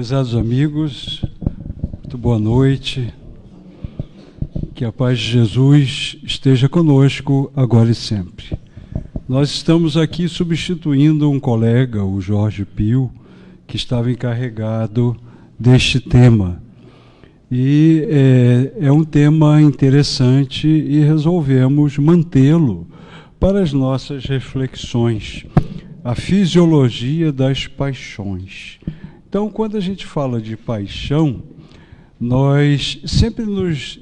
Prezados amigos, muito boa noite. Que a paz de Jesus esteja conosco agora e sempre. Nós estamos aqui substituindo um colega, o Jorge Pio, que estava encarregado deste tema. E é um tema interessante e resolvemos mantê-lo para as nossas reflexões. A fisiologia das paixões. Então, quando a gente fala de paixão, nós sempre nos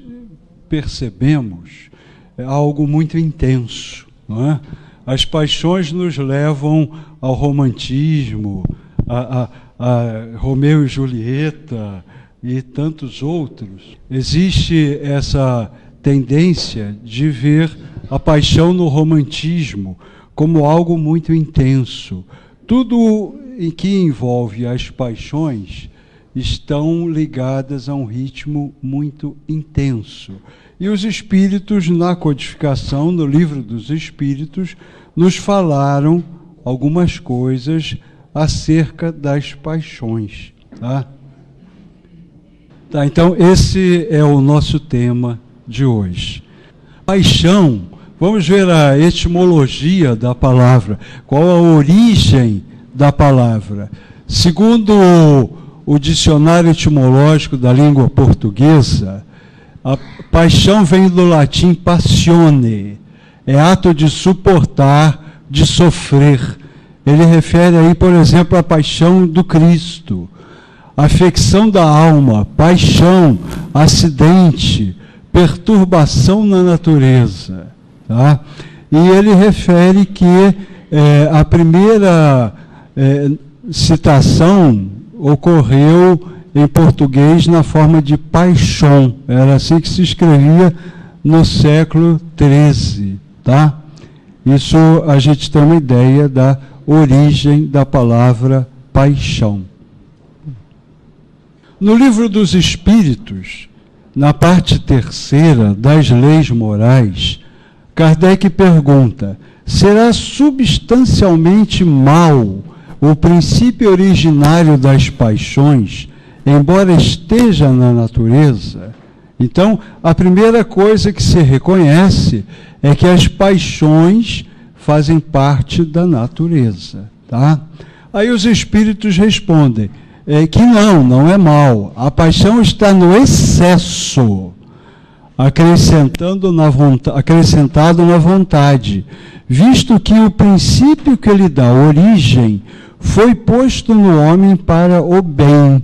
percebemos algo muito intenso, não é? As paixões nos levam ao romantismo, a Romeu e Julieta e tantos outros. Existe essa tendência de ver a paixão no romantismo como algo muito intenso. Tudo em que envolve as paixões estão ligadas a um ritmo muito intenso. E os Espíritos, na codificação, no Livro dos Espíritos, nos falaram algumas coisas acerca das paixões. Tá, então, esse é o nosso tema de hoje. Paixão, vamos ver a etimologia da palavra, qual a origem da palavra. Segundo o dicionário etimológico da língua portuguesa, a paixão vem do latim passione, é ato de suportar, de sofrer. Ele refere aí, por exemplo, à paixão do Cristo, afecção da alma, paixão, acidente, perturbação na natureza. Tá? E ele refere que a primeira citação ocorreu em português na forma de paixão. Era assim que se escrevia no século XIII. Tá? Isso a gente tem uma ideia da origem da palavra paixão. No Livro dos Espíritos, na parte terceira das leis morais, Kardec pergunta: será substancialmente mau o princípio originário das paixões, embora esteja na natureza? Então, a primeira coisa que se reconhece é que as paixões fazem parte da natureza. Tá? Aí os Espíritos respondem que não é mau. A paixão está no excesso, acrescentado na vontade, visto que o princípio que lhe dá origem foi posto no homem para o bem,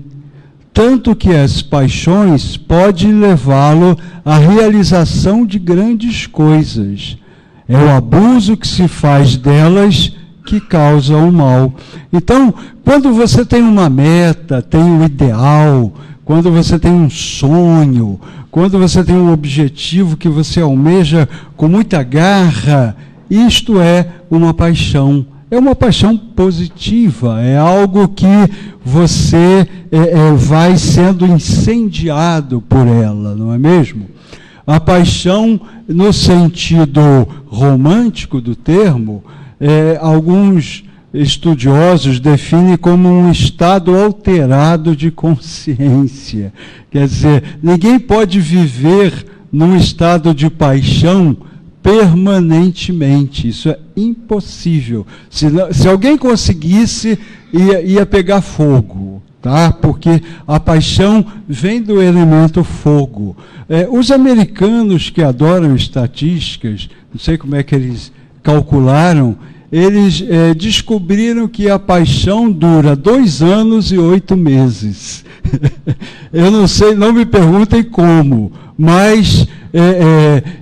tanto que as paixões podem levá-lo à realização de grandes coisas. É o abuso que se faz delas que causa o mal. Então, quando você tem uma meta, tem um ideal, quando você tem um sonho, quando você tem um objetivo que você almeja com muita garra, isto é uma paixão. É uma paixão positiva, é algo que você vai sendo incendiado por ela, não é mesmo? A paixão, no sentido romântico do termo, alguns estudiosos definem como um estado alterado de consciência. Quer dizer, ninguém pode viver num estado de paixão permanentemente. Isso é impossível. Se alguém conseguisse, ia pegar fogo. Tá? Porque a paixão vem do elemento fogo. Os americanos que adoram estatísticas, não sei como é que eles calcularam, eles descobriram que a paixão dura 2 anos e 8 meses. Eu não sei, não me perguntem como, mas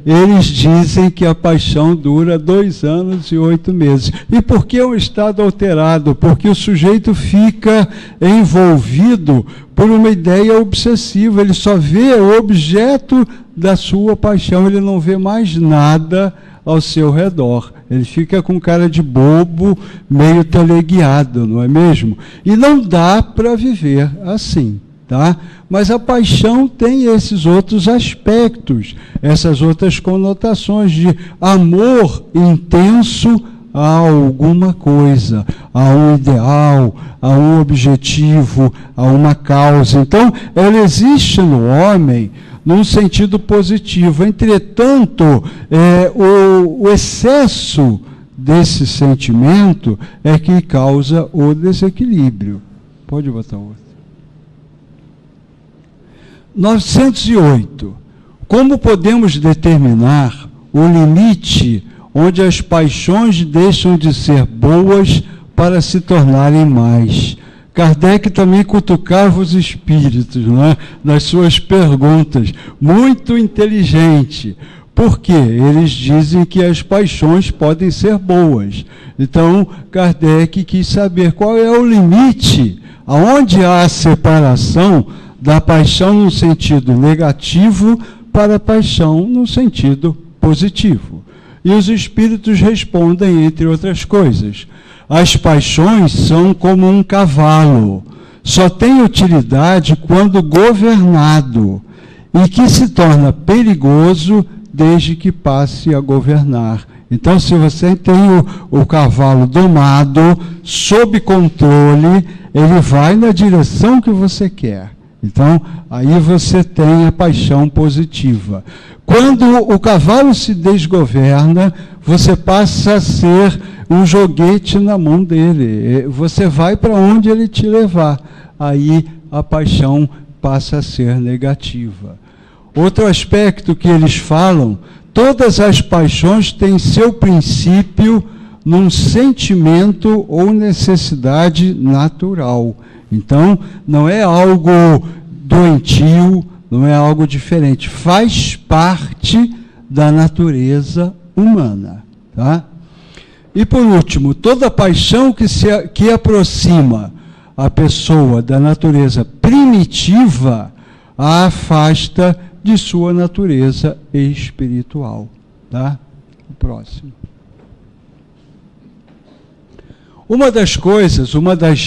eles dizem que a paixão dura 2 anos e 8 meses. E por que é um estado alterado? Porque o sujeito fica envolvido por uma ideia obsessiva, ele só vê o objeto da sua paixão, ele não vê mais nada ao seu redor. Ele fica com cara de bobo, meio teleguiado, não é mesmo? E não dá para viver assim. Tá? Mas a paixão tem esses outros aspectos, essas outras conotações de amor intenso a alguma coisa, a um ideal, a um objetivo, a uma causa. Então, ela existe no homem num sentido positivo. Entretanto, o excesso desse sentimento é que causa o desequilíbrio. Pode botar outro. 908. Como podemos determinar o limite onde as paixões deixam de ser boas para se tornarem mais? Kardec também cutucava os espíritos, não é? Nas suas perguntas, muito inteligente, porque eles dizem que as paixões podem ser boas. Então, Kardec quis saber qual é o limite, aonde há a separação da paixão no sentido negativo para a paixão no sentido positivo. E os espíritos respondem, entre outras coisas, as paixões são como um cavalo, só tem utilidade quando governado, e que se torna perigoso desde que passe a governar. Então, se você tem o cavalo domado, sob controle, ele vai na direção que você quer. Então, aí você tem a paixão positiva. Quando o cavalo se desgoverna, você passa a ser um joguete na mão dele. Você vai para onde ele te levar. Aí a paixão passa a ser negativa. Outro aspecto que eles falam, todas as paixões têm seu princípio num sentimento ou necessidade natural. Então, não é algo doentio, não é algo diferente. Faz parte da natureza humana. Tá? E, por último, toda paixão que aproxima a pessoa da natureza primitiva a afasta de sua natureza espiritual. Tá? O próximo. Uma das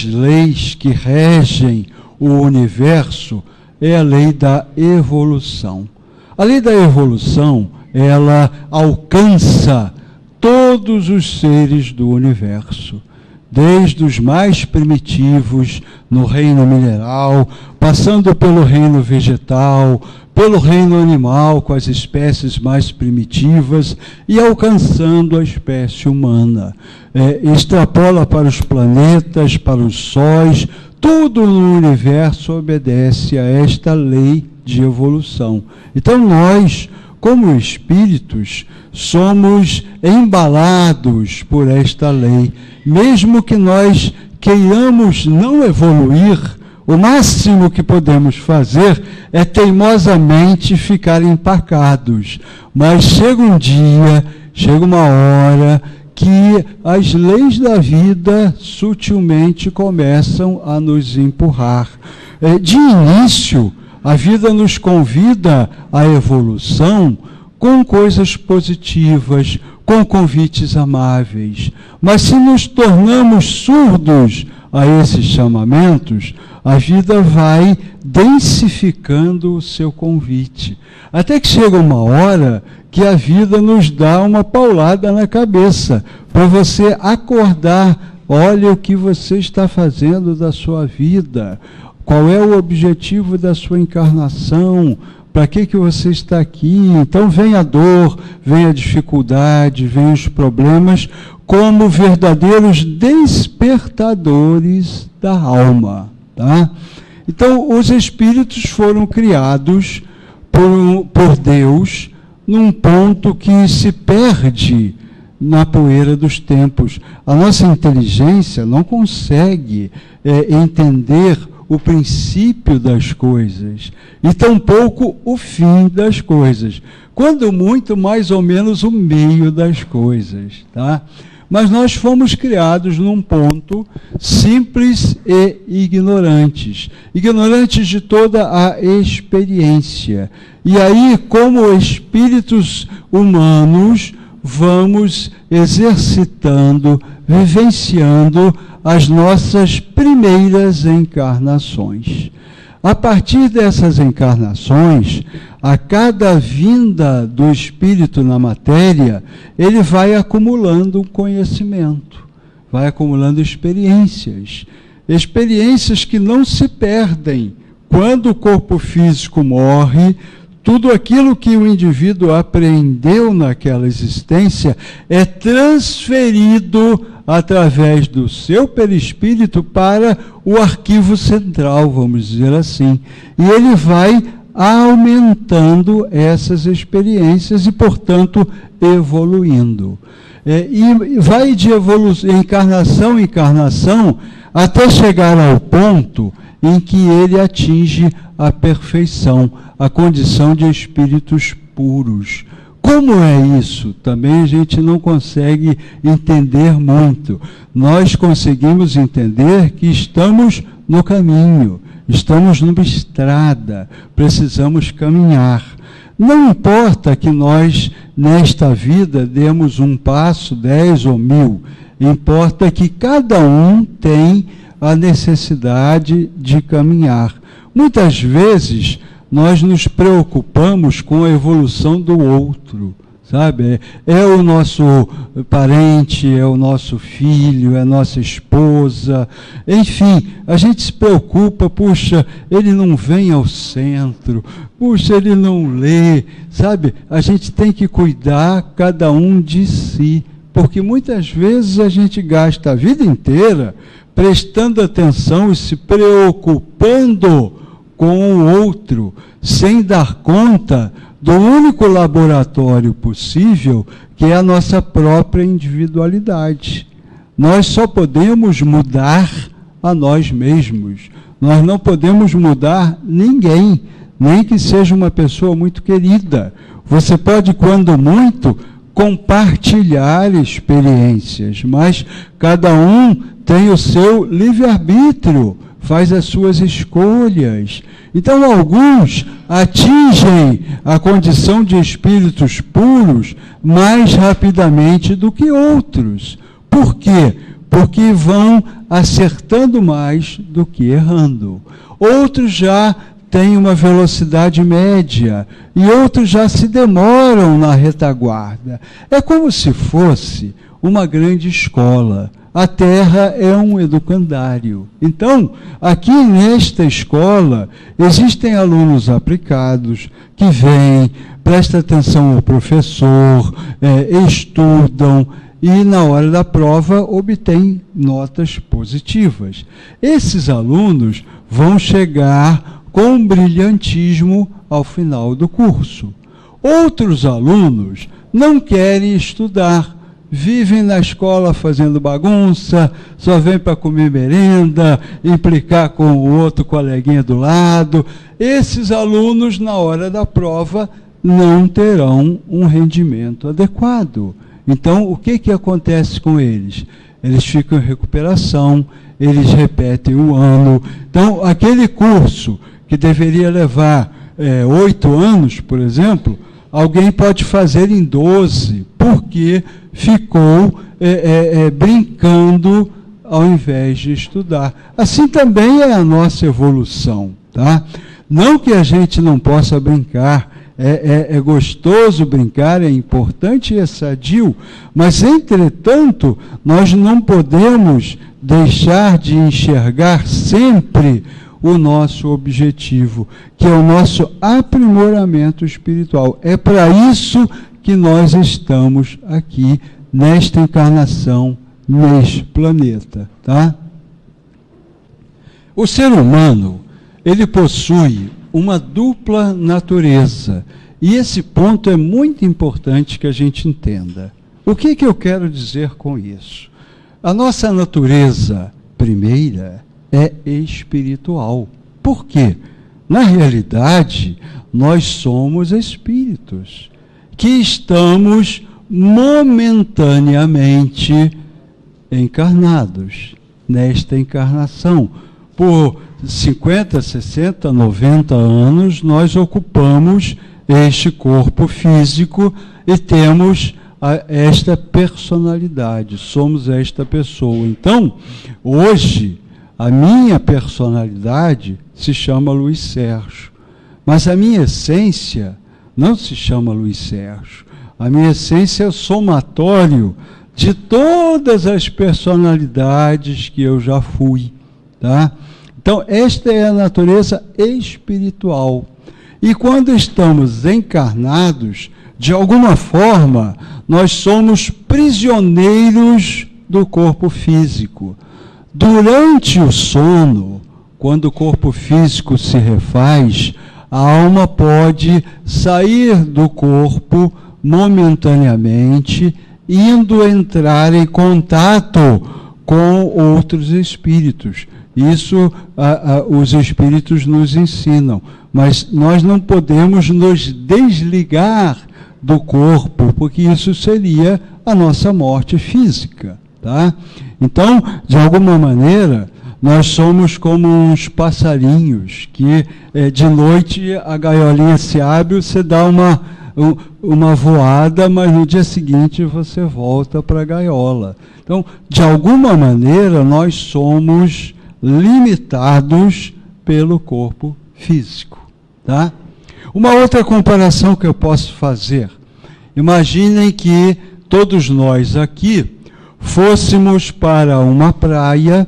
leis que regem o universo é a lei da evolução. A lei da evolução, ela alcança todos os seres do universo, desde os mais primitivos no reino mineral, passando pelo reino vegetal, pelo reino animal, com as espécies mais primitivas, e alcançando a espécie humana. Extrapola para os planetas, para os sóis, tudo no universo obedece a esta lei de evolução. Então nós, como espíritos, somos embalados por esta lei. Mesmo que nós queiramos não evoluir, o máximo que podemos fazer é teimosamente ficar empacados. Mas chega um dia, chega uma hora que as leis da vida sutilmente começam a nos empurrar. De início, a vida nos convida à evolução com coisas positivas, com convites amáveis. Mas se nos tornamos surdos a esses chamamentos, a vida vai densificando o seu convite. Até que chega uma hora que a vida nos dá uma paulada na cabeça, para você acordar. Olha o que você está fazendo da sua vida, qual é o objetivo da sua encarnação, para que você está aqui. Então vem a dor, vem a dificuldade, vem os problemas, como verdadeiros despertadores da alma. Tá? Então, os espíritos foram criados por Deus num ponto que se perde na poeira dos tempos. A nossa inteligência não consegue entender o princípio das coisas e tampouco o fim das coisas. Quando muito, mais ou menos o meio das coisas. Tá? Mas nós fomos criados num ponto simples e ignorantes de toda a experiência. E aí, como espíritos humanos, vamos exercitando, vivenciando as nossas primeiras encarnações. A partir dessas encarnações, A cada vinda do espírito na matéria, ele vai acumulando conhecimento, vai acumulando experiências. Experiências que não se perdem. Quando o corpo físico morre, tudo aquilo que o indivíduo aprendeu naquela existência é transferido através do seu perispírito para o arquivo central, vamos dizer assim. E ele vai aumentando essas experiências e, portanto, evoluindo. E vai de encarnação em encarnação até chegar ao ponto em que ele atinge a perfeição, a condição de espíritos puros. Como é isso? Também a gente não consegue entender muito. Nós conseguimos entender que estamos no caminho, estamos numa estrada, precisamos caminhar. Não importa que nós, nesta vida, demos um passo, 10 ou 1000, importa que cada um tem a necessidade de caminhar. Muitas vezes, nós nos preocupamos com a evolução do outro, sabe? É o nosso parente, é o nosso filho, é a nossa esposa, enfim, a gente se preocupa, puxa, ele não vem ao centro, puxa, ele não lê, sabe? A gente tem que cuidar cada um de si, porque muitas vezes a gente gasta a vida inteira prestando atenção e se preocupando com o outro, sem dar conta do único laboratório possível, que é a nossa própria individualidade. Nós só podemos mudar a nós mesmos. Nós não podemos mudar ninguém, nem que seja uma pessoa muito querida. Você pode, quando muito, compartilhar experiências, mas cada um tem o seu livre-arbítrio, faz as suas escolhas. Então, alguns atingem a condição de espíritos puros mais rapidamente do que outros. Por quê? Porque vão acertando mais do que errando. Outros já têm uma velocidade média e outros já se demoram na retaguarda. É como se fosse uma grande escola. A Terra é um educandário. Então, aqui nesta escola, existem alunos aplicados que vêm, prestam atenção ao professor, estudam e, na hora da prova, obtêm notas positivas. Esses alunos vão chegar com brilhantismo ao final do curso. Outros alunos não querem estudar, vivem na escola fazendo bagunça, só vêm para comer merenda, implicar com o outro coleguinha do lado. Esses alunos, na hora da prova, não terão um rendimento adequado. Então, o que acontece com eles? Eles ficam em recuperação, eles repetem um ano. Então, aquele curso que deveria levar 8 anos, por exemplo, alguém pode fazer em 12, porque ficou brincando ao invés de estudar. Assim também é a nossa evolução, tá? Não que a gente não possa brincar, é gostoso brincar, é importante e é sadio, mas, entretanto, nós não podemos deixar de enxergar sempre o nosso objetivo, que é o nosso aprimoramento espiritual. É para isso que nós estamos aqui, nesta encarnação, neste planeta, tá? O ser humano, ele possui uma dupla natureza, e esse ponto é muito importante que a gente entenda. O que eu quero dizer com isso? A nossa natureza primeira é espiritual. Por quê? Na realidade, nós somos espíritos que estamos momentaneamente encarnados nesta encarnação. Por 50, 60, 90 anos, nós ocupamos este corpo físico e temos esta personalidade, somos esta pessoa. Então, hoje, a minha personalidade se chama Luiz Sérgio, Mas a minha essência não se chama Luiz Sérgio. A minha essência é o somatório de todas as personalidades que eu já fui, tá? Então, esta é a natureza espiritual. E quando estamos encarnados, de alguma forma, nós somos prisioneiros do corpo físico. Durante o sono, quando o corpo físico se refaz, a alma pode sair do corpo momentaneamente, indo entrar em contato com outros espíritos. Isso os espíritos nos ensinam. Mas nós não podemos nos desligar do corpo, porque isso seria a nossa morte física, tá? Então, de alguma maneira, nós somos como uns passarinhos que de noite a gaiolinha se abre, você dá uma voada, mas no dia seguinte você volta para a gaiola. Então, de alguma maneira, nós somos limitados pelo corpo físico, tá? Uma outra comparação que eu posso fazer, imaginem que todos nós aqui fôssemos para uma praia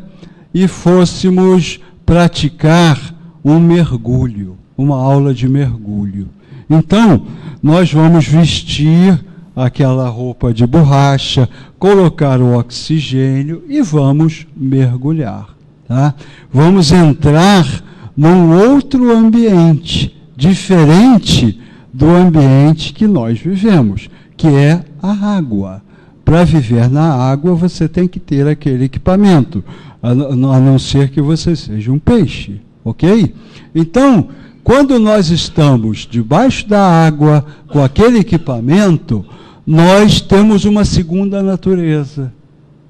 e fôssemos praticar um mergulho, uma aula de mergulho. Então, nós vamos vestir aquela roupa de borracha, colocar o oxigênio e vamos mergulhar, tá? Vamos entrar num outro ambiente, diferente do ambiente que nós vivemos, que é a água. Para viver na água, você tem que ter aquele equipamento, a não ser que você seja um peixe, ok? Então, quando nós estamos debaixo da água, com aquele equipamento, nós temos uma segunda natureza.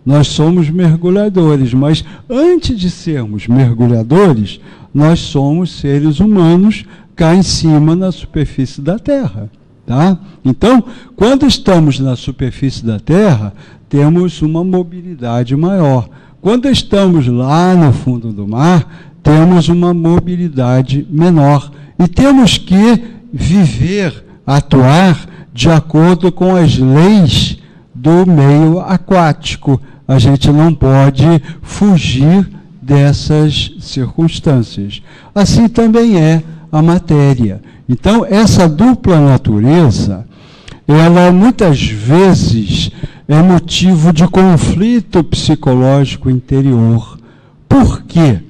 Nós somos mergulhadores, mas antes de sermos mergulhadores, nós somos seres humanos cá em cima na superfície da Terra, tá? Então, quando estamos na superfície da Terra, temos uma mobilidade maior. Quando estamos lá no fundo do mar, temos uma mobilidade menor. E temos que viver, atuar de acordo com as leis do meio aquático. A gente não pode fugir dessas circunstâncias. Assim também é a matéria. Então, essa dupla natureza, ela muitas vezes é motivo de conflito psicológico interior. Por quê?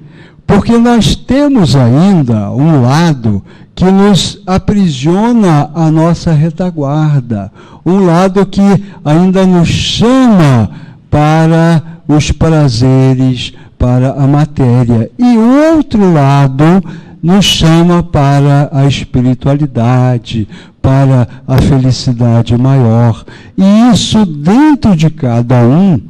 Porque nós temos ainda um lado que nos aprisiona a nossa retaguarda, um lado que ainda nos chama para os prazeres, para a matéria, e o outro lado nos chama para a espiritualidade, para a felicidade maior. E isso dentro de cada um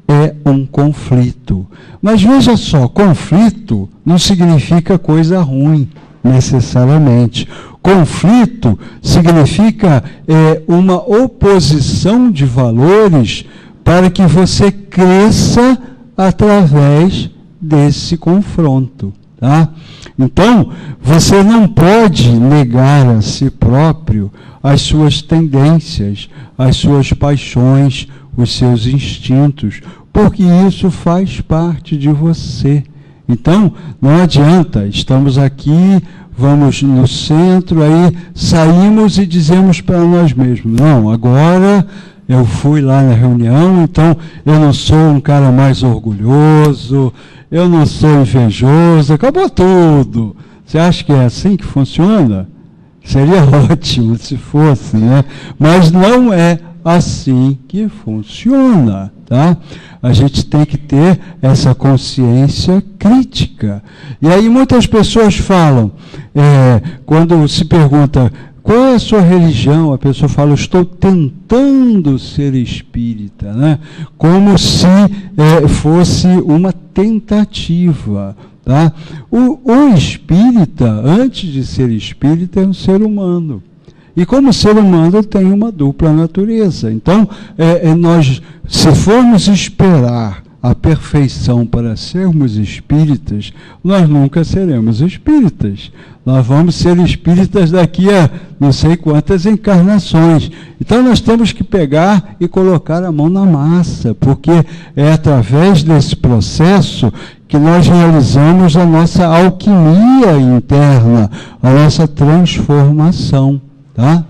é um conflito. Mas veja só, conflito não significa coisa ruim, necessariamente. Conflito significa uma oposição de valores para que você cresça através desse confronto, tá? Então, você não pode negar a si próprio as suas tendências, as suas paixões, os seus instintos, porque isso faz parte de você. Então, não adianta, estamos aqui, vamos no centro, aí saímos e dizemos para nós mesmos, não, agora eu fui lá na reunião, então eu não sou um cara mais orgulhoso, eu não sou invejoso, acabou tudo. Você acha que é assim que funciona? Seria ótimo se fosse, né? Mas não é assim que funciona, tá? A gente tem que ter essa consciência crítica. E aí muitas pessoas falam, quando se pergunta, qual é a sua religião? A pessoa fala, eu estou tentando ser espírita, né? Como se fosse uma tentativa, tá? O espírita, antes de ser espírita, é um ser humano. E como ser humano tem uma dupla natureza. Então, nós, se formos esperar a perfeição para sermos espíritas, nós nunca seremos espíritas. Nós vamos ser espíritas daqui a não sei quantas encarnações. Então nós temos que pegar e colocar a mão na massa, porque é através desse processo que nós realizamos a nossa alquimia interna, a nossa transformação, tá?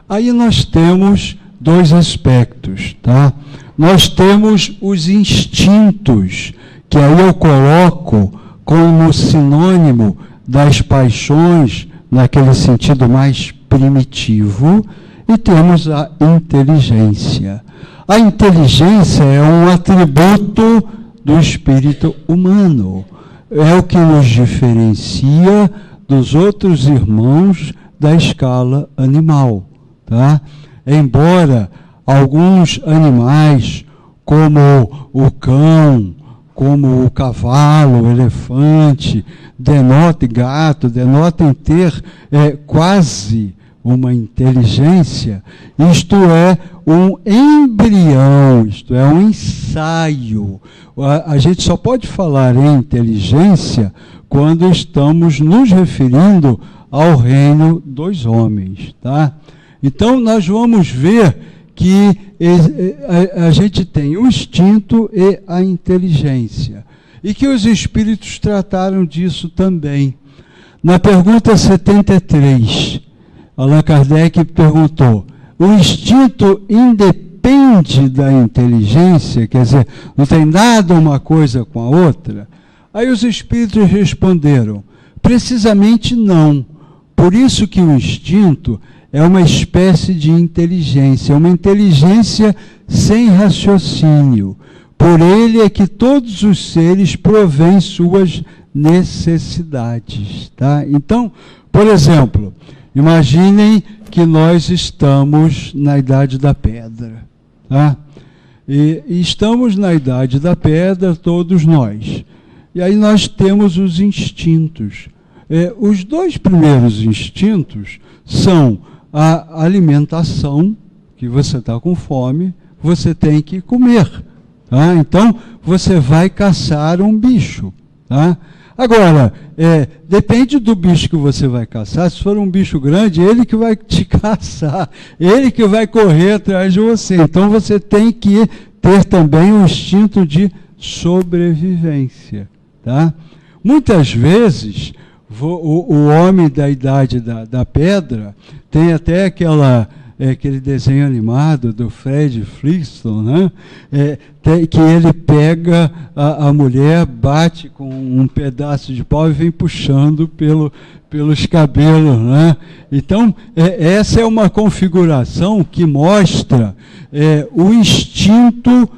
Aí nós temos dois aspectos, tá? Nós temos os instintos, que aí eu coloco como sinônimo das paixões, naquele sentido mais primitivo, e temos a inteligência. A inteligência é um atributo do espírito humano, é o que nos diferencia dos outros irmãos da escala animal, tá? Embora alguns animais, como o cão, como o cavalo, o elefante, denotem ter quase uma inteligência, isto é um embrião, isto é um ensaio. A gente só pode falar em inteligência quando estamos nos referindo ao reino dos homens, tá? Então nós vamos ver que a gente tem o instinto e a inteligência, e que os espíritos trataram disso também. Na pergunta 73, Allan Kardec perguntou: o instinto independe da inteligência? Quer dizer, não tem nada uma coisa com a outra? Aí os espíritos responderam: precisamente não. Por isso que o instinto é uma espécie de inteligência, uma inteligência sem raciocínio. Por ele é que todos os seres provêm suas necessidades, tá? Então, por exemplo, imaginem que nós estamos na Idade da Pedra, tá? E estamos na Idade da Pedra, todos nós. E aí nós temos os instintos. Os dois primeiros instintos são a alimentação, que você está com fome, você tem que comer. Tá? Então, você vai caçar um bicho. Tá? Agora, depende do bicho que você vai caçar. Se for um bicho grande, ele que vai te caçar, ele que vai correr atrás de você. Então, você tem que ter também um instinto de sobrevivência. Tá? Muitas vezes, o homem da Idade da Pedra, tem até aquele desenho animado do Fred Flintstone, né? Que ele pega a mulher, bate com um pedaço de pau e vem puxando pelos cabelos, né? Então, essa é uma configuração que mostra o instinto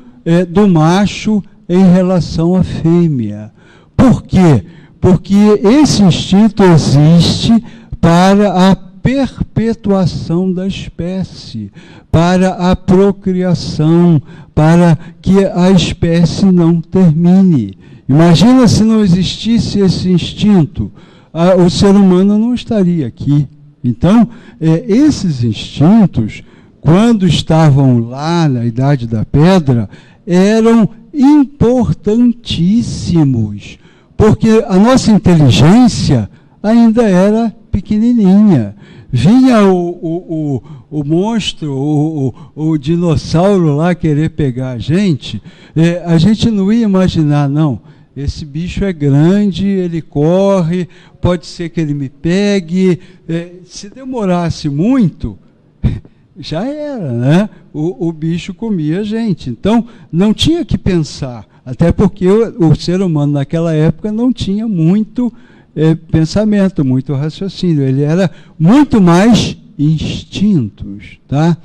do macho em relação à fêmea. Por quê? Porque esse instinto existe para a perpetuação da espécie, para a procriação, para que a espécie não termine. Imagina se não existisse esse instinto, o ser humano não estaria aqui. Então, esses instintos, quando estavam lá na Idade da Pedra, eram importantíssimos, porque a nossa inteligência ainda era pequenininha. Vinha o monstro, o dinossauro lá querer pegar a gente não ia imaginar, não, esse bicho é grande, ele corre, pode ser que ele me pegue. Se demorasse muito, já era, né? O bicho comia a gente. Então, não tinha que pensar, até porque o ser humano naquela época não tinha muito pensamento, muito raciocínio. Ele era muito mais instintos, tá?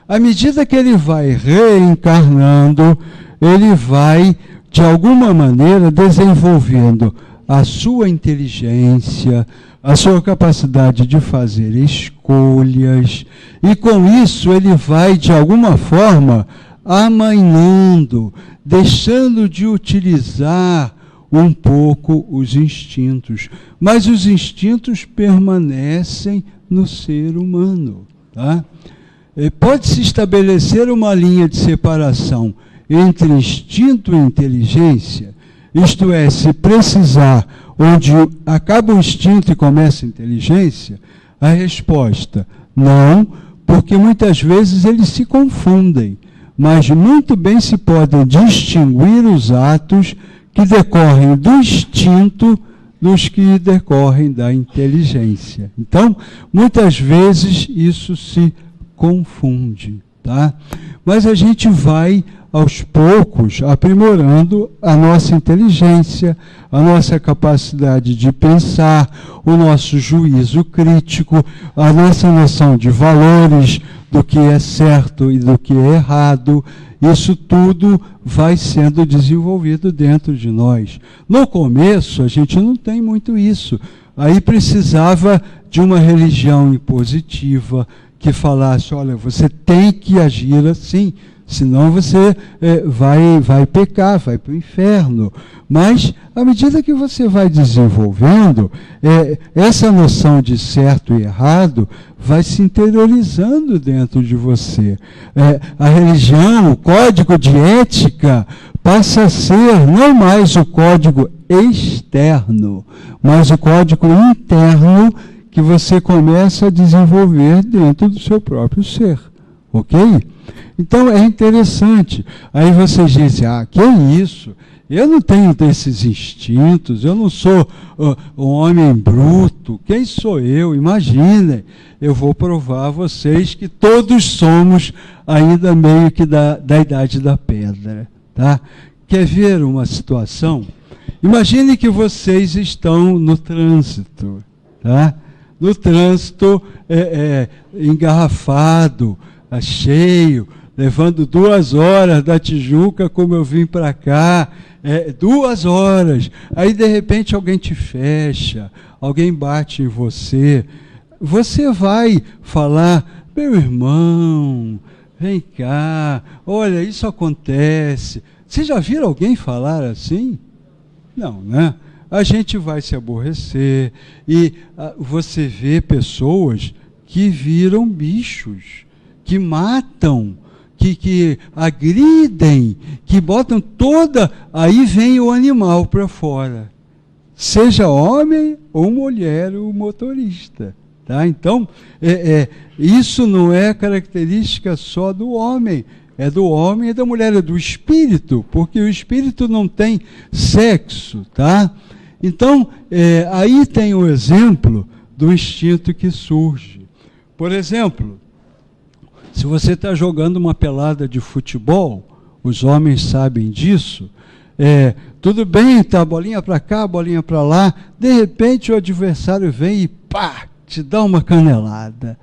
À medida que ele vai reencarnando, ele vai, de alguma maneira, desenvolvendo a sua inteligência, a sua capacidade de fazer escolhas, e com isso ele vai, de alguma forma, amainando, deixando de utilizar um pouco os instintos. Mas os instintos permanecem no ser humano. Tá? Pode-se estabelecer uma linha de separação entre instinto e inteligência? Isto é, se precisar, onde acaba o instinto e começa a inteligência? A resposta, não, porque muitas vezes eles se confundem, mas muito bem se podem distinguir os atos que decorrem do instinto dos que decorrem da inteligência. Então, muitas vezes isso se confunde, tá? Mas a gente vai, aos poucos, aprimorando a nossa inteligência, a nossa capacidade de pensar, o nosso juízo crítico, a nossa noção de valores, do que é certo e do que é errado. Isso tudo vai sendo desenvolvido dentro de nós. No começo, a gente não tem muito isso. Aí precisava de uma religião impositiva que falasse, olha, você tem que agir assim, senão você vai pecar, vai para o inferno. Mas, à medida que você vai desenvolvendo, essa noção de certo e errado vai se interiorizando dentro de você. A religião, o código de ética, passa a ser não mais o código externo, mas o código interno que você começa a desenvolver dentro do seu próprio ser. Ok? Então é interessante. Aí vocês dizem, que é isso? Eu não tenho desses instintos, eu não sou um homem bruto. Quem sou eu? Imaginem, eu vou provar a vocês que todos somos ainda meio que da idade da pedra. Tá? Quer ver uma situação? Imagine que vocês estão no trânsito, tá? No trânsito engarrafado, cheio, levando 2 horas da Tijuca, como eu vim para cá, 2 horas. Aí, de repente, alguém te fecha, alguém bate em você. Você vai falar, meu irmão, vem cá, olha, isso acontece. Vocês já viram alguém falar assim? Não, né? A gente vai se aborrecer e você vê pessoas que viram bichos, que matam, que agridem, que botam toda... Aí vem o animal para fora. Seja homem ou mulher, o motorista. Tá? Então, isso não é característica só do homem. É do homem e da mulher, é do espírito, porque o espírito não tem sexo. Tá? Então, aí tem o exemplo do instinto que surge. Por exemplo, se você está jogando uma pelada de futebol, os homens sabem disso, tudo bem, tá, bolinha para cá, bolinha para lá, de repente o adversário vem e pá, te dá uma canelada.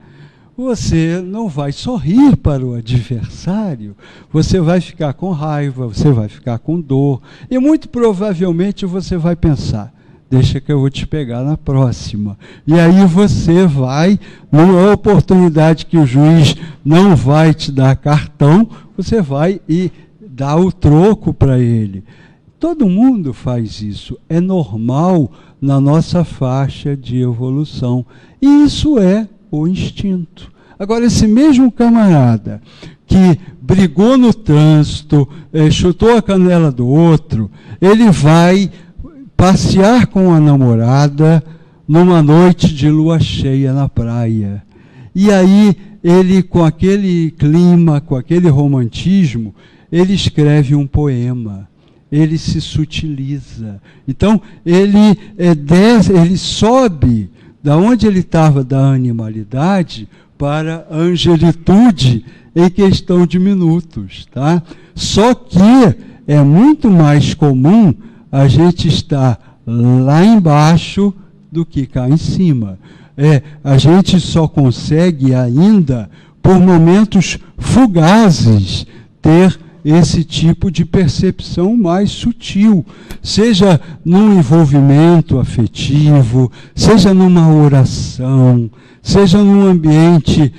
Você não vai sorrir para o adversário, você vai ficar com raiva, você vai ficar com dor, e muito provavelmente você vai pensar, deixa que eu vou te pegar na próxima. E aí você vai, numa oportunidade que o juiz não vai te dar cartão, você vai e dá o troco para ele. Todo mundo faz isso, é normal na nossa faixa de evolução. E isso é o instinto. Agora, esse mesmo camarada que brigou no trânsito, chutou a canela do outro, ele vai passear com a namorada numa noite de lua cheia na praia. E aí, ele, com aquele clima, com aquele romantismo, ele escreve um poema. Ele se sutiliza. Então, ele sobe da onde ele estava da animalidade para a angelitude em questão de minutos. Tá? Só que é muito mais comum a gente estar lá embaixo do que cá em cima. A gente só consegue ainda, por momentos fugazes, ter esse tipo de percepção mais sutil, seja num envolvimento afetivo, seja numa oração, seja num ambiente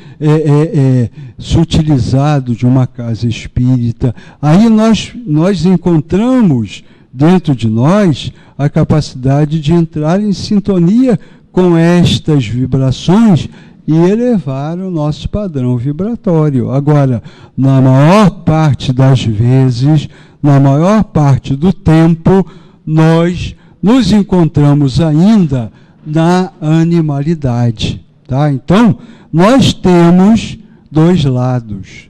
sutilizado de uma casa espírita. Aí nós encontramos dentro de nós a capacidade de entrar em sintonia com estas vibrações e elevar o nosso padrão vibratório. Agora, na maior parte das vezes, na maior parte do tempo, nós nos encontramos ainda na animalidade. Tá? Então, nós temos dois lados.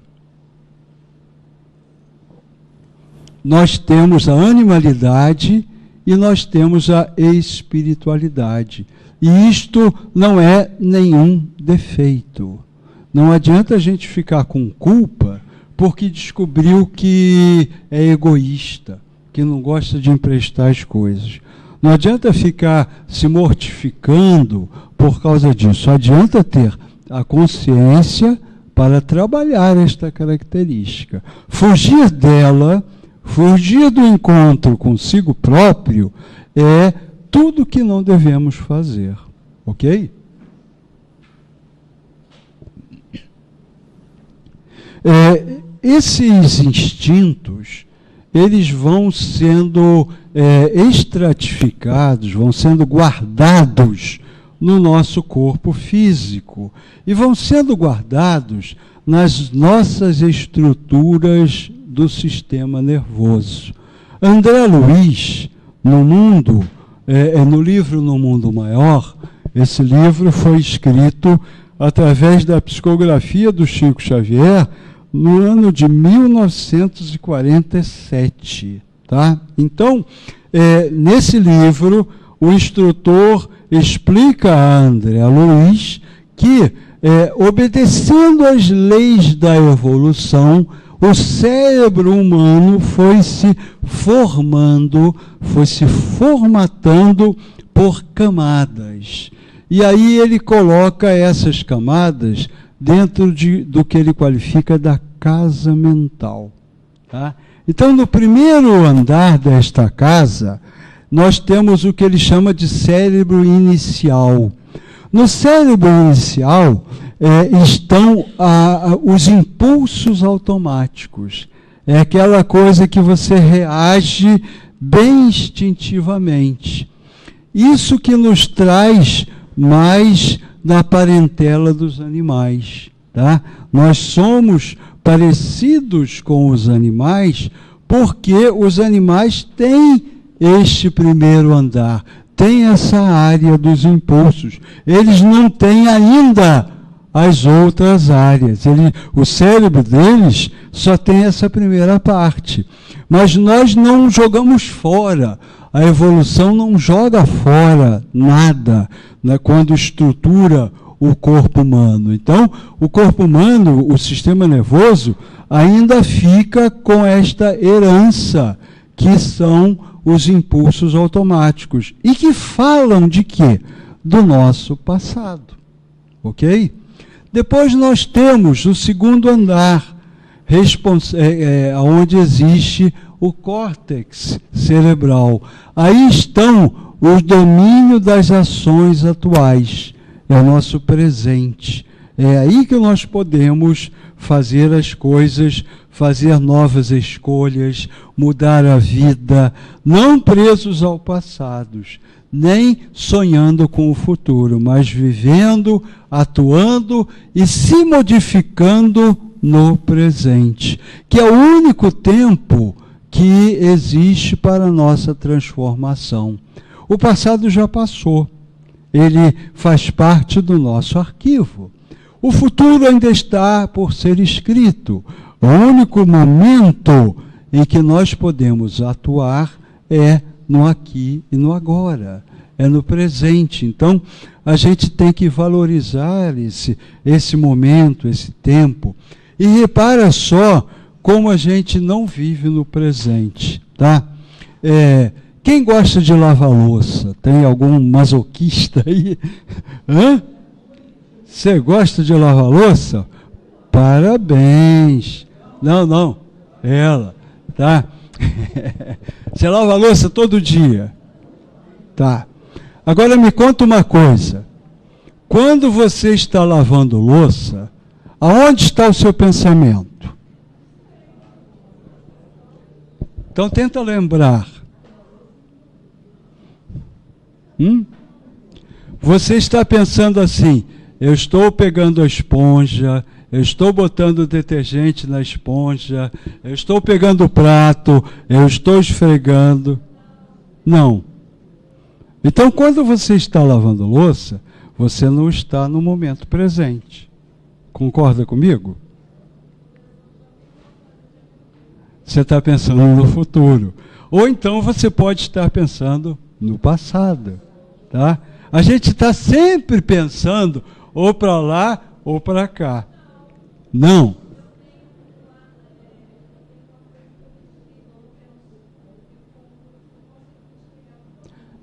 Nós temos a animalidade e nós temos a espiritualidade. E isto não é nenhum defeito. Não adianta a gente ficar com culpa porque descobriu que é egoísta, que não gosta de emprestar as coisas. Não adianta ficar se mortificando por causa disso. Adianta ter a consciência para trabalhar esta característica. Fugir dela, fugir do encontro consigo próprio, é tudo que não devemos fazer. Ok? Esses instintos, eles vão sendo estratificados, vão sendo guardados no nosso corpo físico e vão sendo guardados nas nossas estruturas do sistema nervoso. André Luiz, no livro No Mundo Maior, esse livro foi escrito através da psicografia do Chico Xavier no ano de 1947. Tá? Então, nesse livro, o instrutor explica a André Luiz que, obedecendo às leis da evolução, o cérebro humano foi se formando, foi se formatando por camadas. E aí ele coloca essas camadas dentro do que ele qualifica da casa mental. Tá? Então, no primeiro andar desta casa, nós temos o que ele chama de cérebro inicial. No cérebro inicial estão os impulsos automáticos. É aquela coisa que você reage bem instintivamente. Isso que nos traz mais da parentela dos animais. Tá? Nós somos parecidos com os animais porque os animais têm este primeiro andar, têm essa área dos impulsos. Eles não têm ainda as outras áreas. O cérebro deles só tem essa primeira parte. Mas nós não jogamos fora. A evolução não joga fora nada, né, quando estrutura o corpo humano. Então, o corpo humano, o sistema nervoso, ainda fica com esta herança, que são os impulsos automáticos. E que falam de quê? Do nosso passado. Ok? Depois nós temos o segundo andar, onde existe o córtex cerebral. Aí estão o domínio das ações atuais. É o nosso presente. É aí que nós podemos fazer as coisas, fazer novas escolhas, mudar a vida, não presos ao passado, nem sonhando com o futuro, mas vivendo, atuando e se modificando no presente, que é o único tempo que existe para a nossa transformação. O passado já passou, ele faz parte do nosso arquivo. O futuro ainda está por ser escrito. O único momento em que nós podemos atuar é no aqui e no agora, é no presente. Então, a gente tem que valorizar esse momento, esse tempo. E repara só como a gente não vive no presente, tá? Quem gosta de lavar louça? Tem algum masoquista aí? Hã? Você gosta de lavar louça? Parabéns. Não, ela, tá? Você lava louça todo dia? Tá. Agora me conta uma coisa. Quando você está lavando louça, aonde está o seu pensamento? Então tenta lembrar. Você está pensando assim, eu estou pegando a esponja, eu estou botando detergente na esponja, eu estou pegando o prato, eu estou esfregando. Não. Então, quando você está lavando louça, você não está no momento presente. Concorda comigo? Você está pensando no futuro. Ou então você pode estar pensando no passado. Tá? A gente está sempre pensando ou para lá ou para cá. Não.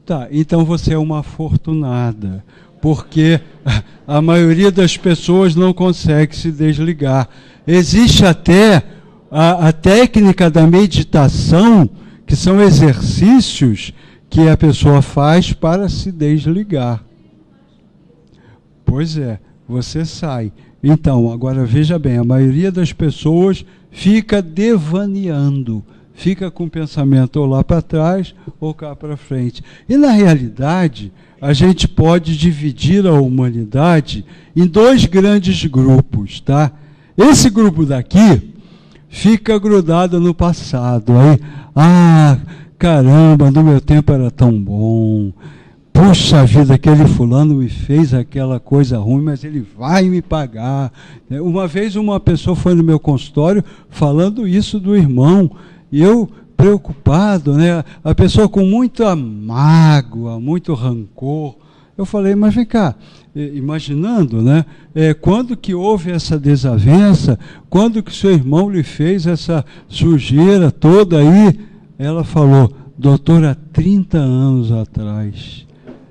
Tá, então você é uma afortunada, porque a maioria das pessoas não consegue se desligar. Existe até a técnica da meditação, que são exercícios que a pessoa faz para se desligar. Pois é, você sai. Então, agora veja bem, a maioria das pessoas fica devaneando, fica com o pensamento ou lá para trás ou cá para frente. E na realidade, a gente pode dividir a humanidade em dois grandes grupos, tá? Esse grupo daqui fica grudado no passado. Aí, caramba, no meu tempo era tão bom. Puxa vida, aquele fulano me fez aquela coisa ruim, mas ele vai me pagar. Uma vez uma pessoa foi no meu consultório falando isso do irmão, e eu preocupado, né? A pessoa com muita mágoa, muito rancor. Eu falei, mas vem cá, imaginando, né? Quando que houve essa desavença, quando que seu irmão lhe fez essa sujeira toda aí? Ela falou, doutor, há 30 anos atrás.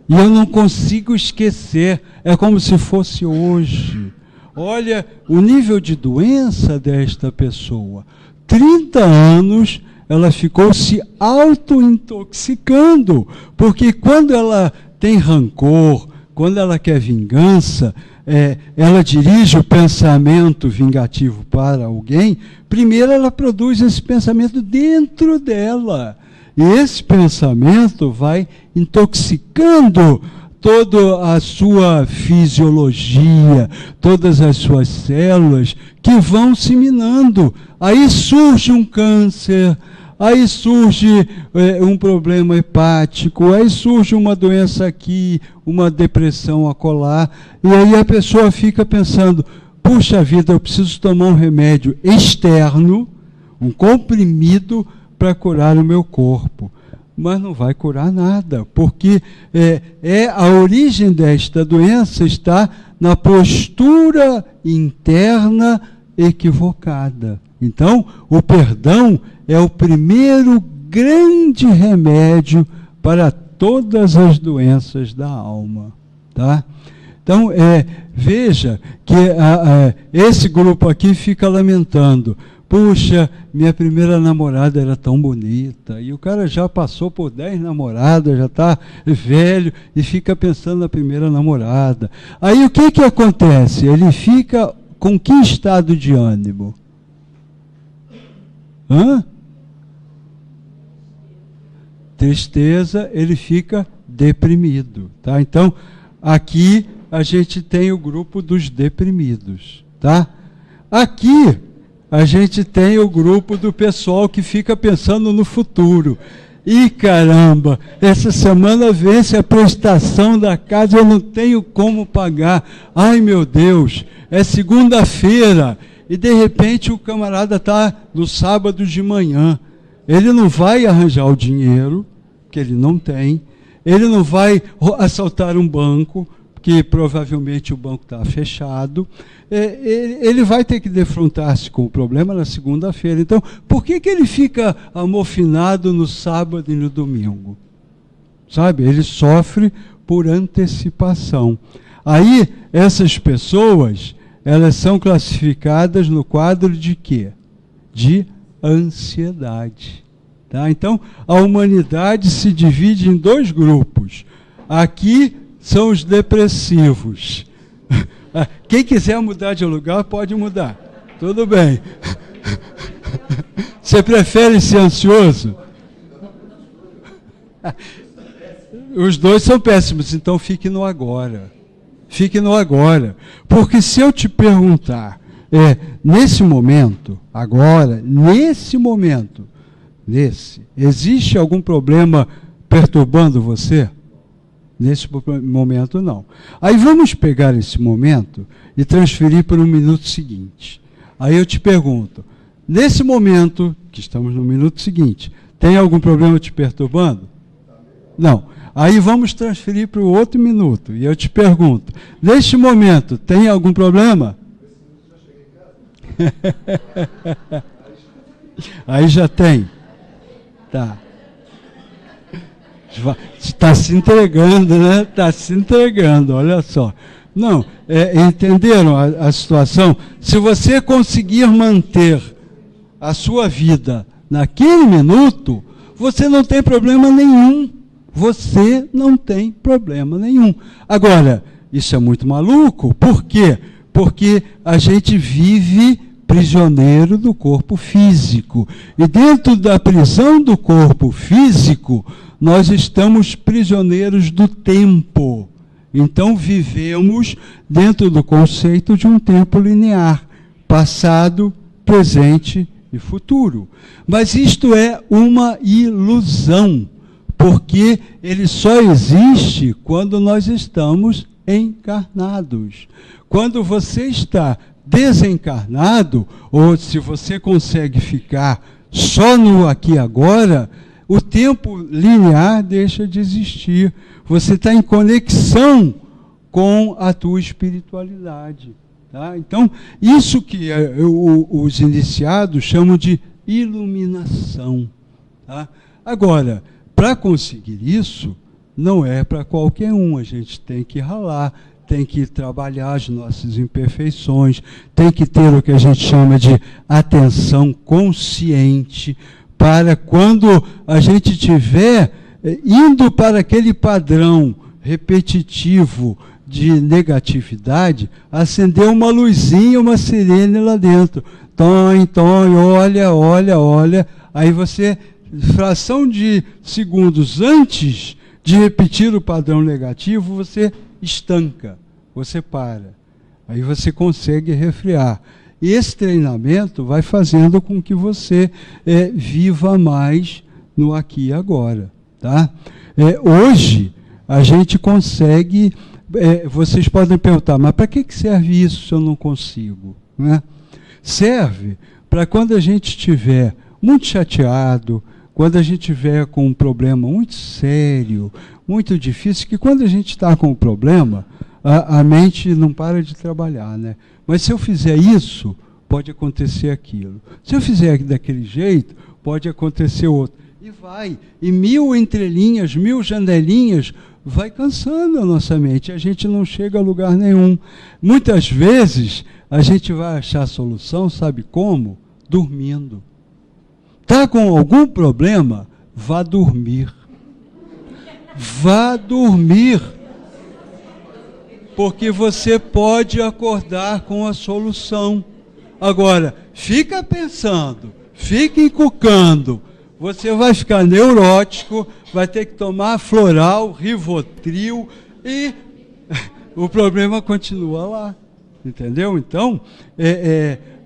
E eu não consigo esquecer, é como se fosse hoje. Olha o nível de doença desta pessoa. 30 anos ela ficou se auto-intoxicando, porque quando ela tem rancor, quando ela quer vingança, ela dirige o pensamento vingativo para alguém, primeiro ela produz esse pensamento dentro dela. E esse pensamento vai intoxicando toda a sua fisiologia, todas as suas células, que vão se minando. Aí surge um câncer, aí surge um problema hepático, aí surge uma doença aqui, uma depressão acolá, e aí a pessoa fica pensando, puxa vida, eu preciso tomar um remédio externo, um comprimido, para curar o meu corpo. Mas não vai curar nada, porque a origem desta doença está na postura interna equivocada. Então, o perdão é o primeiro grande remédio para todas as doenças da alma. Tá? Então, veja que esse grupo aqui fica lamentando. Puxa, minha primeira namorada era tão bonita, e o cara já passou por 10 namoradas, já está velho, e fica pensando na primeira namorada. Aí o que acontece? Ele fica com que estado de ânimo? Tristeza, ele fica deprimido. Tá? Então, aqui a gente tem o grupo dos deprimidos. Tá? Aqui a gente tem o grupo do pessoal que fica pensando no futuro. E caramba, essa semana vence a prestação da casa, eu não tenho como pagar. Ai meu Deus, é segunda-feira e de repente o camarada está no sábado de manhã. Ele não vai arranjar o dinheiro, que ele não tem. Ele não vai assaltar um banco, que provavelmente o banco está fechado. Ele vai ter que defrontar-se com o problema na segunda-feira. Então, por que ele fica amofinado no sábado e no domingo? Sabe? Ele sofre por antecipação. Aí, essas pessoas, elas são classificadas no quadro de quê? De ansiedade. Tá? Então, a humanidade se divide em dois grupos. Aqui são os depressivos. Quem quiser mudar de lugar, pode mudar. Tudo bem. Você prefere ser ansioso? Os dois são péssimos, então fique no agora. Fique no agora. Porque se eu te perguntar, nesse momento, agora, nesse momento, existe algum problema perturbando você? Nesse momento, não. Aí vamos pegar esse momento e transferir para o minuto seguinte. Aí eu te pergunto, nesse momento, que estamos no minuto seguinte, tem algum problema te perturbando? Não. Aí vamos transferir para o outro minuto. E eu te pergunto, neste momento, tem algum problema? Aí já tem. Tá. Está se entregando, né? Está se entregando, olha só. Não, entenderam a situação? Se você conseguir manter a sua vida naquele minuto, você não tem problema nenhum. Você não tem problema nenhum. Agora, isso é muito maluco. Por quê? Porque a gente vive prisioneiro do corpo físico. E dentro da prisão do corpo físico, nós estamos prisioneiros do tempo. Então, vivemos dentro do conceito de um tempo linear, passado, presente e futuro. Mas isto é uma ilusão, porque ele só existe quando nós estamos encarnados. Quando você está desencarnado, ou se você consegue ficar só no aqui e agora, o tempo linear deixa de existir. Você está em conexão com a tua espiritualidade. Tá? Então, isso que os iniciados chamam de iluminação. Tá? Agora, para conseguir isso, não é para qualquer um. A gente tem que ralar, tem que trabalhar as nossas imperfeições, tem que ter o que a gente chama de atenção consciente, para quando a gente estiver indo para aquele padrão repetitivo de negatividade, acender uma luzinha, uma sirene lá dentro. Tom, olha. Aí você, fração de segundos antes de repetir o padrão negativo, você estanca, você para. Aí você consegue refrear. E esse treinamento vai fazendo com que você viva mais no aqui e agora. Tá? Hoje, a gente consegue... vocês podem perguntar, mas para que serve isso se eu não consigo? Né? Serve para quando a gente estiver muito chateado, quando a gente estiver com um problema muito sério, muito difícil, que quando a gente está com um problema, a mente não para de trabalhar, né? Mas se eu fizer isso, pode acontecer aquilo. Se eu fizer daquele jeito, pode acontecer outro. E vai. E 1000 entrelinhas, 1000 janelinhas, vai cansando a nossa mente. A gente não chega a lugar nenhum. Muitas vezes, a gente vai achar a solução, sabe como? Dormindo. Está com algum problema? Vá dormir. Vá dormir. Porque você pode acordar com a solução. Agora, fica pensando, fica encucando, você vai ficar neurótico, vai ter que tomar Floral, Rivotril e o problema continua lá. Entendeu? Então,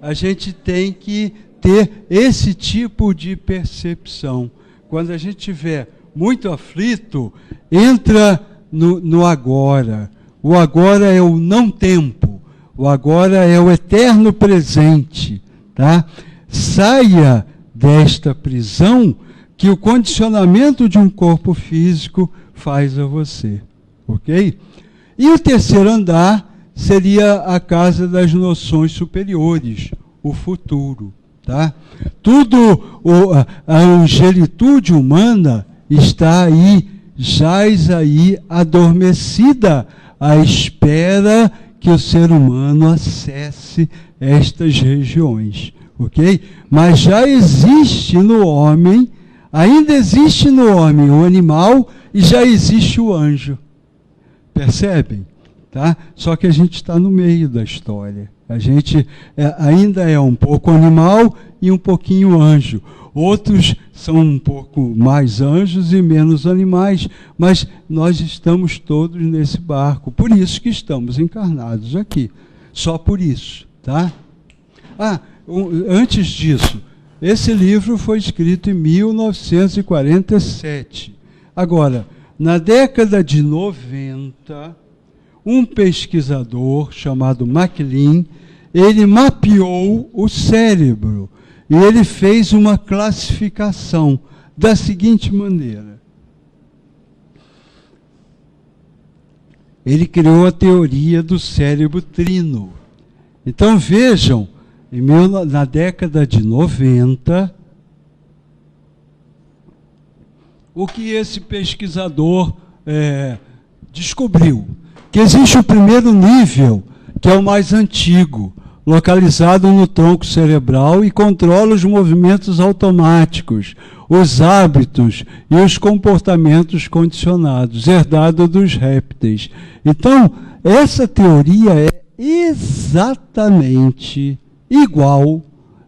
a gente tem que ter esse tipo de percepção. Quando a gente estiver muito aflito, entra no agora. O agora é o não tempo. O agora é o eterno presente. Tá? Saia desta prisão que o condicionamento de um corpo físico faz a você. Ok? E o terceiro andar seria a casa das noções superiores, o futuro. Tá? A angelitude humana está aí, jaz aí, adormecida, à espera que o ser humano acesse estas regiões, ok? Mas já existe no homem, ainda existe no homem o animal e já existe o anjo. Percebem? Tá? Só que a gente está no meio da história. A gente ainda é um pouco animal e um pouquinho anjo. Outros são um pouco mais anjos e menos animais, mas nós estamos todos nesse barco. Por isso que estamos encarnados aqui. Só por isso, tá? Antes disso, esse livro foi escrito em 1947. Agora, na década de 90, um pesquisador chamado MacLean, ele mapeou o cérebro e ele fez uma classificação da seguinte maneira. Ele criou a teoria do cérebro trino. Então vejam, na década de 90, o que esse pesquisador descobriu? Que existe o primeiro nível, que é o mais antigo, localizado no tronco cerebral e controla os movimentos automáticos, os hábitos e os comportamentos condicionados, herdado dos répteis. Então, essa teoria é exatamente igual,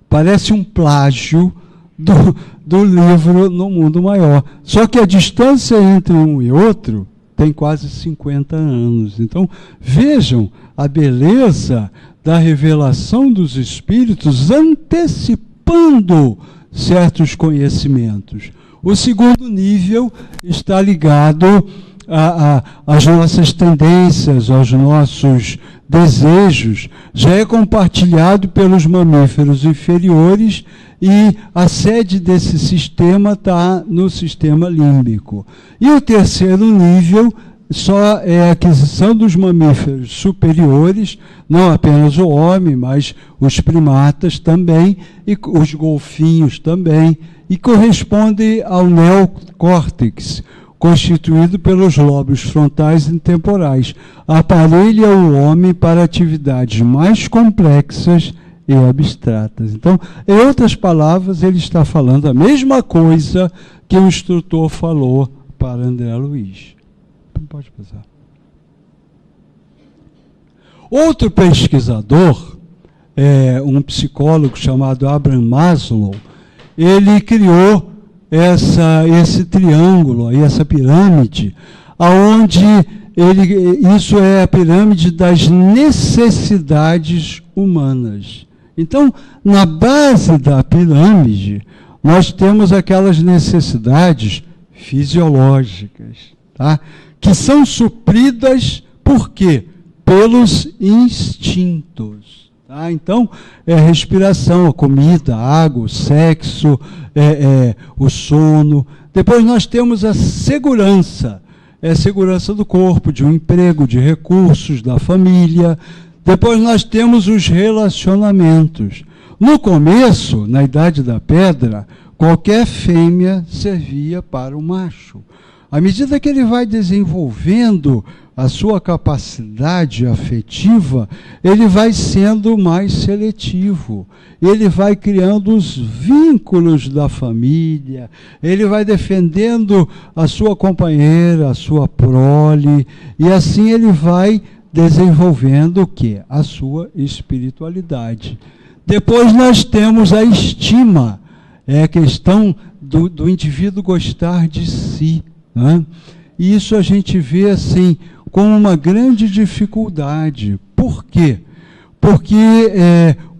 parece um plágio do livro No Mundo Maior. Só que a distância entre um e outro tem quase 50 anos. Então, vejam a beleza da revelação dos Espíritos antecipando certos conhecimentos. O segundo nível está ligado às nossas tendências, aos nossos desejos, já é compartilhado pelos mamíferos inferiores e a sede desse sistema está no sistema límbico. E o terceiro nível só é a aquisição dos mamíferos superiores, não apenas o homem, mas os primatas também, e os golfinhos também, e corresponde ao neocórtex, constituído pelos lóbulos frontais e temporais. Aparelha o homem para atividades mais complexas e abstratas. Então, em outras palavras, ele está falando a mesma coisa que o instrutor falou para André Luiz. Pode passar. Outro pesquisador, um psicólogo chamado Abraham Maslow, ele criou esse triângulo, essa pirâmide, aonde isso é a pirâmide das necessidades humanas. Então, na base da pirâmide, nós temos aquelas necessidades fisiológicas, tá? Que são supridas por quê? Pelos instintos. Tá? Então, a respiração, a comida, a água, o sexo, o sono. Depois nós temos a segurança. É a segurança do corpo, de um emprego, de recursos, da família. Depois nós temos os relacionamentos. No começo, na Idade da Pedra, qualquer fêmea servia para o macho. À medida que ele vai desenvolvendo a sua capacidade afetiva, ele vai sendo mais seletivo. Ele vai criando os vínculos da família, ele vai defendendo a sua companheira, a sua prole, e assim ele vai desenvolvendo o quê? A sua espiritualidade. Depois nós temos a estima, é a questão do indivíduo gostar de si. Né? E isso a gente vê assim como uma grande dificuldade. Por quê? Porque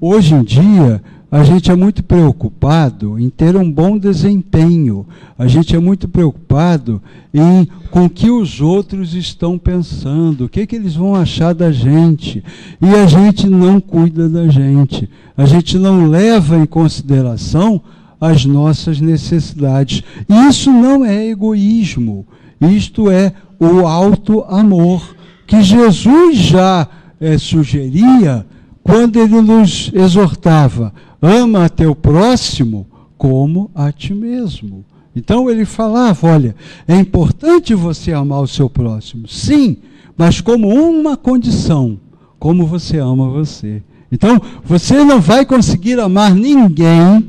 hoje em dia a gente é muito preocupado em ter um bom desempenho, a gente é muito preocupado com o que os outros estão pensando, o que eles vão achar da gente, e a gente não cuida da gente, a gente não leva em consideração as nossas necessidades. E isso não é egoísmo, isto é o auto-amor, que Jesus já sugeria quando ele nos exortava: ama a teu próximo como a ti mesmo. Então ele falava: olha, é importante você amar o seu próximo, sim, mas como uma condição, como você ama você. Então, você não vai conseguir amar ninguém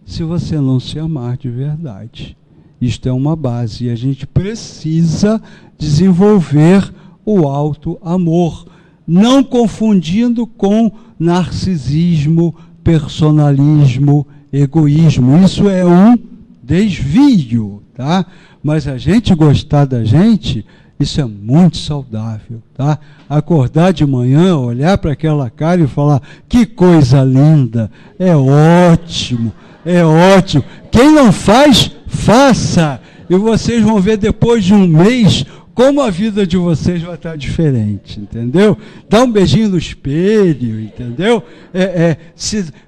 se você não se amar de verdade. Isto é uma base, e a gente precisa desenvolver o auto-amor. não confundindo com narcisismo, personalismo, egoísmo. Isso é um desvio, tá? Mas a gente gostar da gente, isso é muito saudável, tá? Acordar de manhã, olhar para aquela cara e falar, que coisa linda, é ótimo, é ótimo. Quem não faz, faça. E vocês vão ver depois de um mês como a vida de vocês vai estar diferente, entendeu? Dá um beijinho no espelho, entendeu?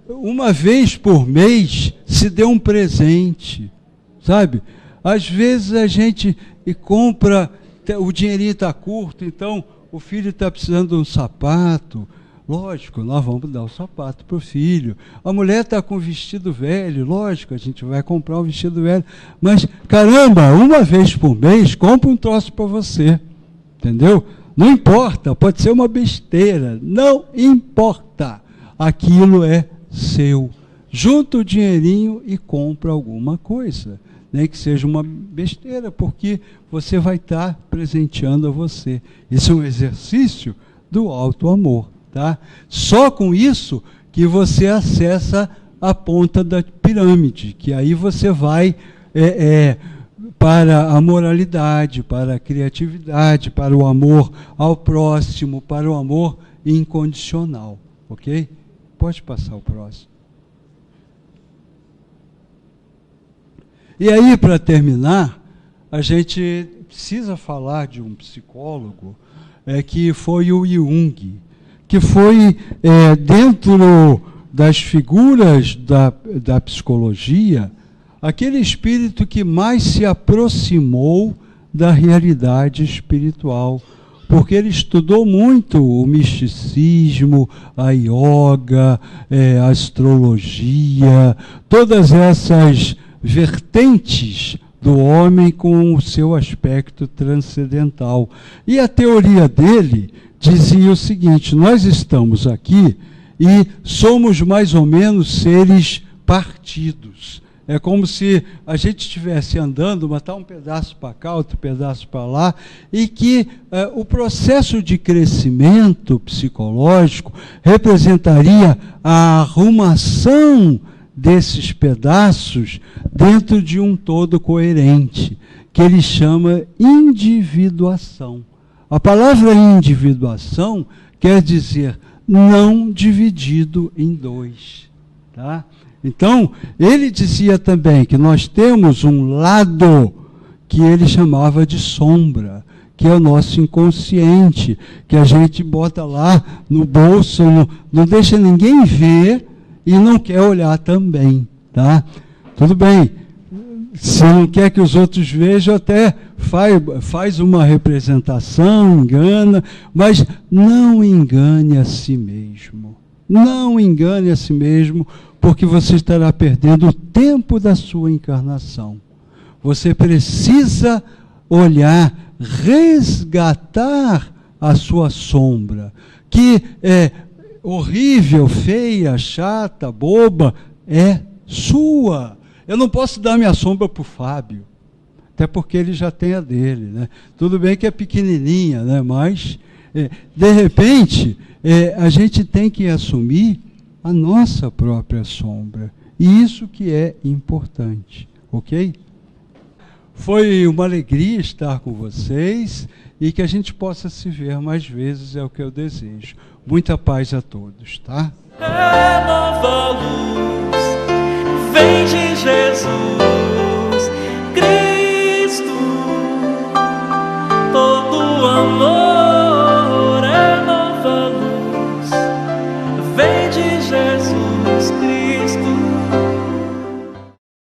Uma vez por mês, se dê um presente, sabe? Às vezes a gente compra, o dinheirinho está curto, então o filho está precisando de um sapato. Lógico, nós vamos dar o sapato para o filho. A mulher está com um vestido velho, lógico, a gente vai comprar um vestido velho. Mas, caramba, uma vez por mês, compra um troço para você. Entendeu? Não importa, pode ser uma besteira. Não importa. Aquilo é seu. Junta o dinheirinho e compra alguma coisa. Nem que seja uma besteira, porque você vai estar presenteando a você. Isso é um exercício do alto amor. Tá? Só com isso que você acessa a ponta da pirâmide, que aí você vai para a moralidade, para a criatividade, para o amor ao próximo, para o amor incondicional. Ok? Pode passar o próximo. E aí, para terminar, a gente precisa falar de um psicólogo que foi o Jung, que foi, dentro das figuras da psicologia, aquele espírito que mais se aproximou da realidade espiritual, porque ele estudou muito o misticismo, a yoga, a astrologia, todas essas vertentes do homem com o seu aspecto transcendental. E a teoria dele dizia o seguinte: nós estamos aqui e somos mais ou menos seres partidos. É como se a gente estivesse andando, matar um pedaço para cá, outro pedaço para lá, e que o processo de crescimento psicológico representaria a arrumação desses pedaços dentro de um todo coerente, que ele chama individuação. A palavra individuação quer dizer não dividido em dois. Tá? Então, ele dizia também que nós temos um lado que ele chamava de sombra, que é o nosso inconsciente, que a gente bota lá no bolso, não deixa ninguém ver e não quer olhar também. Tá? Tudo bem. Se não quer que os outros vejam, até faz uma representação, engana, mas não engane a si mesmo. Não engane a si mesmo, porque você estará perdendo o tempo da sua encarnação. Você precisa olhar, resgatar a sua sombra, que é horrível, feia, chata, boba, é sua. Eu não posso dar minha sombra para o Fábio, até porque ele já tem a dele. Né? Tudo bem que é pequenininha, né? Mas, de repente, a gente tem que assumir a nossa própria sombra. E isso que é importante, ok? Foi uma alegria estar com vocês e que a gente possa se ver mais vezes, é o que eu desejo. Muita paz a todos, tá? É nova luz, vem de Jesus.